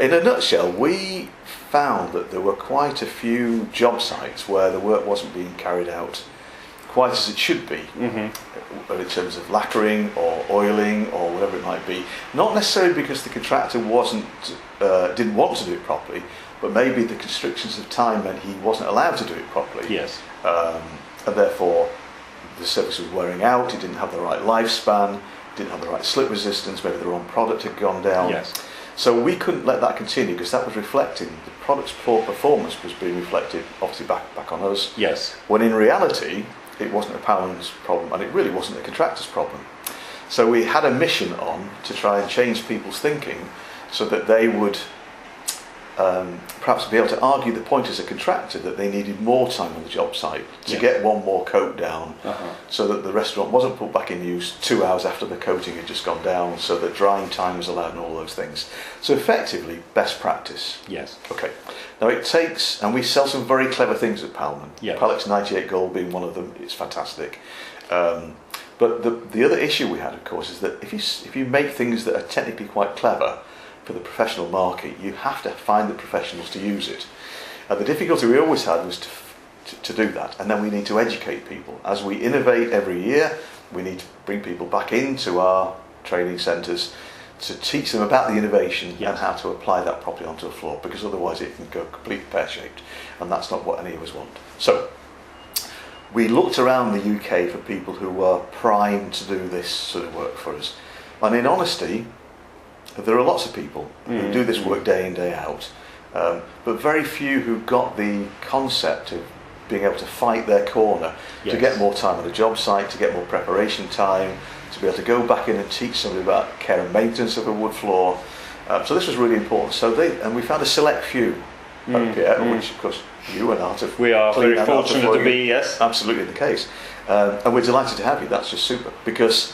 In a nutshell, we found that there were quite a few job sites where the work wasn't being carried out quite as it should be, in terms of lacquering or oiling or whatever it might be. Not necessarily because the contractor didn't want to do it properly, but maybe the constrictions of time meant he wasn't allowed to do it properly. Yes. And therefore the surface was wearing out, it didn't have the right lifespan, didn't have the right slip resistance, maybe the wrong product had gone down. Yes. So we couldn't let that continue because that was reflecting, the product's poor performance was being reflected obviously back on us. Yes. When in reality it wasn't a Pound's problem and it really wasn't a contractor's problem. So we had a mission on to try and change people's thinking so that they would perhaps be able to argue the point as a contractor that they needed more time on the job site to get one more coat down, so that the restaurant wasn't put back in use 2 hours after the coating had just gone down, so that drying time was allowed and all those things. So effectively, best practice. Yes. Okay. Now it takes, and we sell some very clever things at Palman. Yeah. Palex 98 Gold being one of them. It's fantastic. But the other issue we had, of course, is that if you make things that are technically quite clever for the professional market, you have to find the professionals to use it. And the difficulty we always had was to do that, and then we need to educate people. As we innovate every year, we need to bring people back into our training centres to teach them about the innovation and how to apply that properly onto a floor, because otherwise it can go completely pear-shaped, and that's not what any of us want. So we looked around the UK for people who were primed to do this sort of work for us, and in honesty, there are lots of people who do this work day in, day out, but very few who got the concept of being able to fight their corner, to get more time on the job site, to get more preparation time, to be able to go back in and teach somebody about care and maintenance of a wood floor. So this was really important. So we found a select few up here, which of course you and Art of We are very fortunate to be, yes. Absolutely the case. And we're delighted to have you. That's just super, because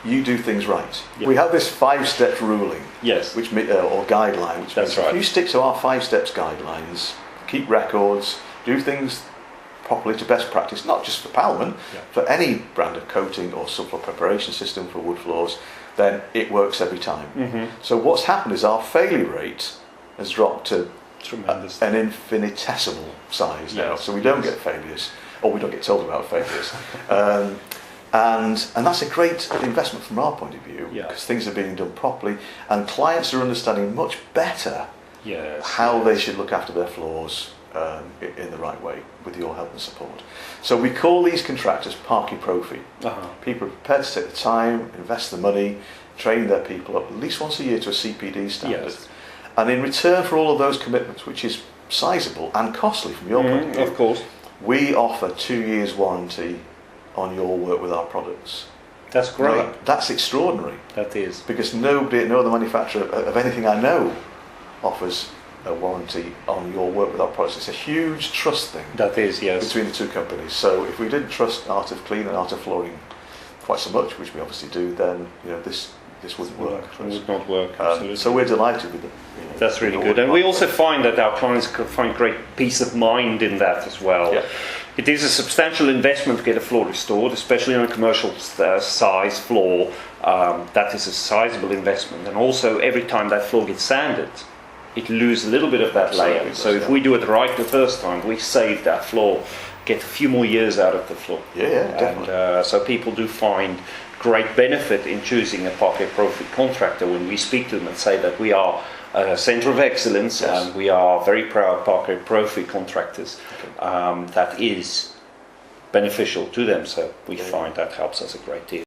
you do things right. Yeah. We have this 5-step ruling, which or guideline, which means if you stick to our 5 steps guidelines, keep records, do things properly to best practice, not just for Palman, for any brand of coating or subfloor preparation system for wood floors, then it works every time. So what's happened is our failure rate has dropped to an infinitesimal size now. So we don't get failures, or we don't get told about failures. And that's a great investment from our point of view, because things are being done properly and clients are understanding much better how they should look after their floors in the right way with your help and support. So we call these contractors Parkettprofi. People are prepared to take the time, invest the money, train their people up at least once a year to a CPD standard. And in return for all of those commitments, which is sizable and costly from your point of view, of course, we offer 2 years warranty on your work with our products. That's great. Now, that's extraordinary. That is. Because no other manufacturer of anything I know offers a warranty on your work with our products. It's a huge trust thing. That is, yes. Between the two companies. So if we didn't trust Art of Clean and Art of Flooring quite so much, which we obviously do, then this wouldn't work for us. It would not work, absolutely. So we're delighted with it. That's really good. And we also find that our clients find great peace of mind in that as well. Yeah. It is a substantial investment to get a floor restored, especially on a commercial size floor. That is a sizable investment. And also every time that floor gets sanded, it loses a little bit of that layer. So if we do it right the first time, we save that floor, get a few more years out of the floor. Definitely. And so people do find great benefit in choosing a Parkettprofi Contractor when we speak to them and say that we are a centre of excellence and we are very proud Parkettprofi Contractors. That is beneficial to them, so we find that helps us a great deal.